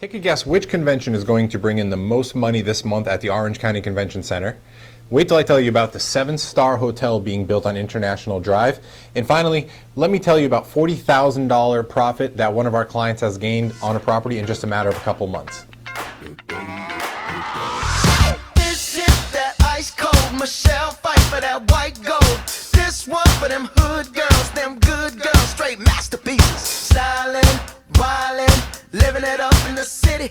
Take a guess which convention is going to bring in the most money this month at the Orange County Convention Center. Wait till I tell you about the 7-star hotel being built on International Drive. And finally, let me tell you about $40,000 profit that one of our clients has gained on a property in just a matter of a couple months. This is that ice cold Michelle fight for that white gold. This one for them hood girls, them good girls, straight masterpieces. Stylin', wildin', living it up in the city.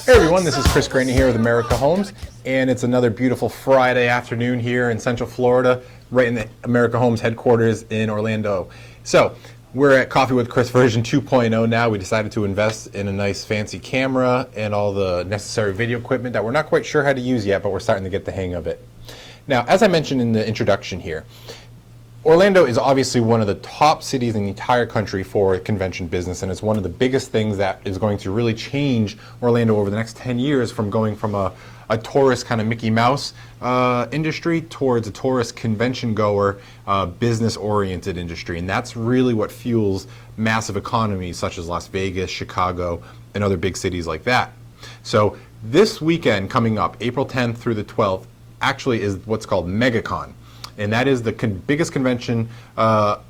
Hey everyone, this is Chris Craney here with America Homes, and it's another beautiful Friday afternoon here in Central Florida, right in the America Homes headquarters in Orlando. So, we're at Coffee with Chris version 2.0 now. We decided to invest in a nice fancy camera and all the necessary video equipment that we're not quite sure how to use yet, but we're starting to get the hang of it. Now, as I mentioned in the introduction here, Orlando is obviously one of the top cities in the entire country for convention business, and it's one of the biggest things that is going to really change Orlando over the next 10 years from going from a tourist kind of Mickey Mouse industry towards a tourist convention goer business-oriented industry. And that's really what fuels massive economies such as Las Vegas, Chicago, and other big cities like that. So this weekend coming up, April 10th through the 12th, actually is what's called MegaCon. And that is the biggest convention of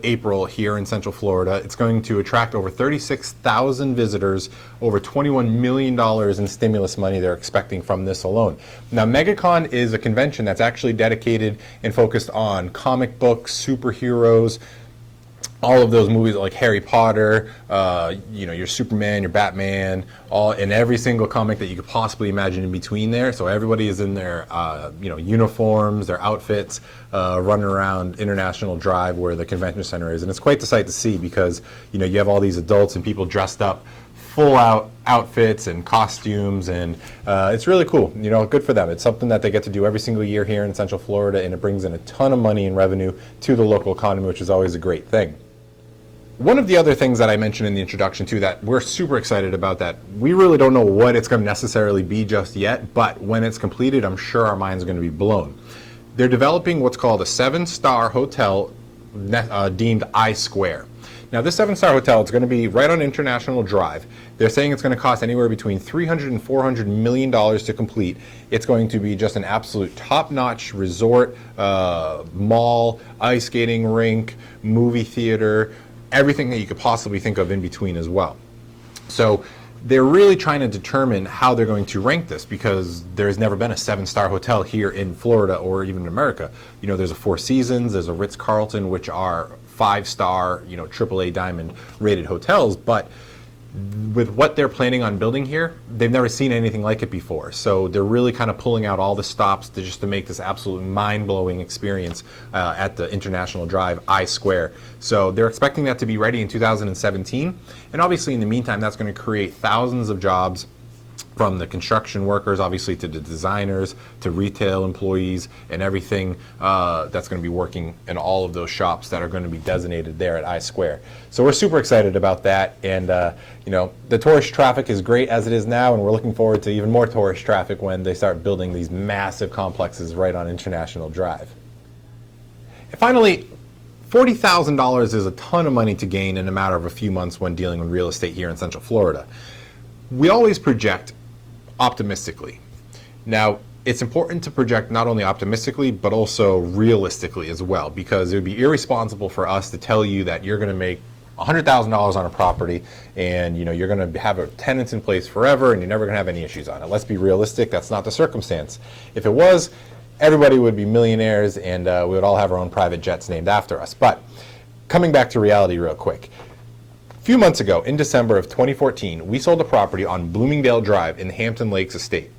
April here in Central Florida. It's going to attract over 36,000 visitors, over $21 million in stimulus money they're expecting from this alone. Now, MegaCon is a convention that's actually dedicated and focused on comic books, superheroes, all of those movies like Harry Potter, your Superman, your Batman, and every single comic that you could possibly imagine in between there. So everybody is in their uniforms, their outfits, running around International Drive where the convention center is. And it's quite the sight to see because you have all these adults and people dressed up, full out outfits and costumes, and it's really cool. Good for them. It's something that they get to do every single year here in Central Florida, and it brings in a ton of money and revenue to the local economy, which is always a great thing. One of the other things that I mentioned in the introduction too that we're super excited about, that we really don't know what it's going to necessarily be just yet, but when it's completed, I'm sure our minds are going to be blown. They're developing what's called a 7-star hotel deemed I-Square. Now, this 7-star hotel is going to be right on International Drive. They're saying it's going to cost anywhere between $300 and $400 million to complete. It's going to be just an absolute top-notch resort, mall, ice skating rink, movie theater, everything that you could possibly think of in between as well. So they're really trying to determine how they're going to rank this, because there's never been a 7-star hotel here in Florida or even in America. There's a Four Seasons, there's a Ritz-Carlton, which are 5-star, AAA diamond rated hotels, but with what they're planning on building here, they've never seen anything like it before. So they're really kind of pulling out all the stops to make this absolute mind-blowing experience at the International Drive I-Square. So they're expecting that to be ready in 2017. And obviously in the meantime, that's going to create thousands of jobs, from the construction workers, obviously, to the designers, to retail employees, and everything that's going to be working in all of those shops that are going to be designated there at I-Square. So we're super excited about that, and the tourist traffic is great as it is now, and we're looking forward to even more tourist traffic when they start building these massive complexes right on International Drive. And finally, $40,000 is a ton of money to gain in a matter of a few months when dealing with real estate here in Central Florida. We always project optimistically. Now, it's important to project not only optimistically, but also realistically as well, because it would be irresponsible for us to tell you that you're going to make $100,000 on a property and you're going to have a tenants in place forever and you're never going to have any issues on it. Let's be realistic. That's not the circumstance. If it was, everybody would be millionaires and we would all have our own private jets named after us. But coming back to reality real quick. A few months ago, in December of 2014, we sold a property on Bloomingdale Drive in the Hampton Lakes Estate.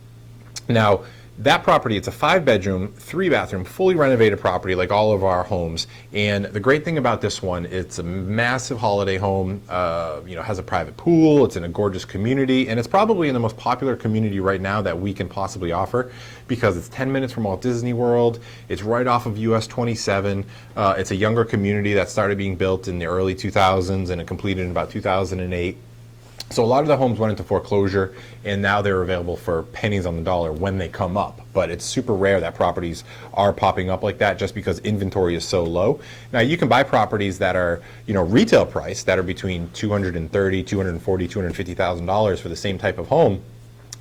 Now, that property, it's a 5-bedroom, 3-bathroom, fully renovated property like all of our homes. And the great thing about this one, it's a massive holiday home, has a private pool, it's in a gorgeous community, and it's probably in the most popular community right now that we can possibly offer, because it's 10 minutes from Walt Disney World, it's right off of US 27, it's a younger community that started being built in the early 2000s and it completed in about 2008. So a lot of the homes went into foreclosure, and now they're available for pennies on the dollar when they come up. But it's super rare that properties are popping up like that just because inventory is so low. Now you can buy properties that are, retail price that are between $230,000, $240,000, $250,000 for the same type of home.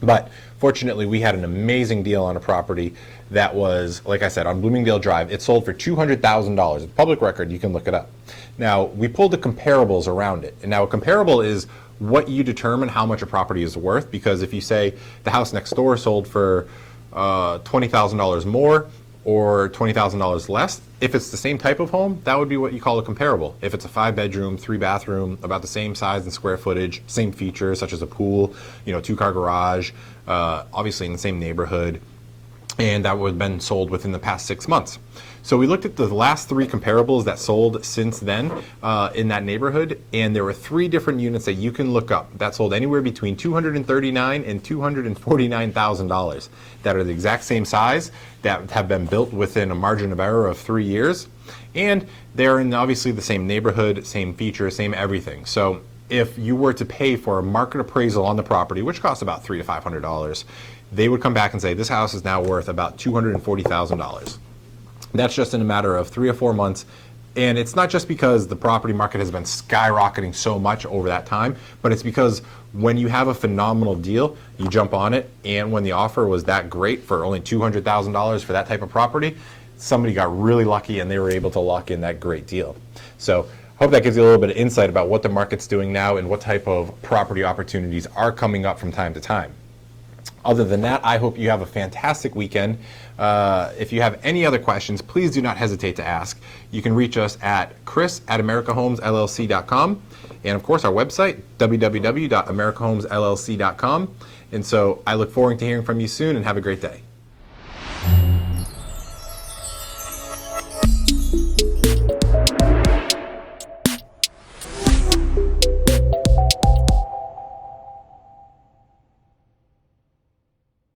But fortunately, we had an amazing deal on a property that was, like I said, on Bloomingdale Drive. It sold for $200,000. It's public record. You can look it up. Now, we pulled the comparables around it. And now a comparable is what you determine how much a property is worth, because if you say the house next door sold for $20,000 more or $20,000 less, if it's the same type of home, that would be what you call a comparable. If it's a 5-bedroom, 3-bathroom, about the same size and square footage, same features such as a pool, 2-car garage, obviously in the same neighborhood, and that would have been sold within the past 6 months. So we looked at the last 3 comparables that sold since then in that neighborhood, and there were 3 different units that you can look up that sold anywhere between $239,000 and $249,000 that are the exact same size, that have been built within a margin of error of 3 years, and they're in obviously the same neighborhood, same features, same everything. So if you were to pay for a market appraisal on the property, which costs about $300 to $500, they would come back and say this house is now worth about $240,000. That's just in a matter of 3 or 4 months. And it's not just because the property market has been skyrocketing so much over that time, but it's because when you have a phenomenal deal, you jump on it, and when the offer was that great for only $200,000 for that type of property, somebody got really lucky and they were able to lock in that great deal. So I hope that gives you a little bit of insight about what the market's doing now and what type of property opportunities are coming up from time to time. Other than that, I hope you have a fantastic weekend. If you have any other questions, please do not hesitate to ask. You can reach us at chris@americahomesllc.com, and of course our website, www.americahomesllc.com. And so I look forward to hearing from you soon, and have a great day.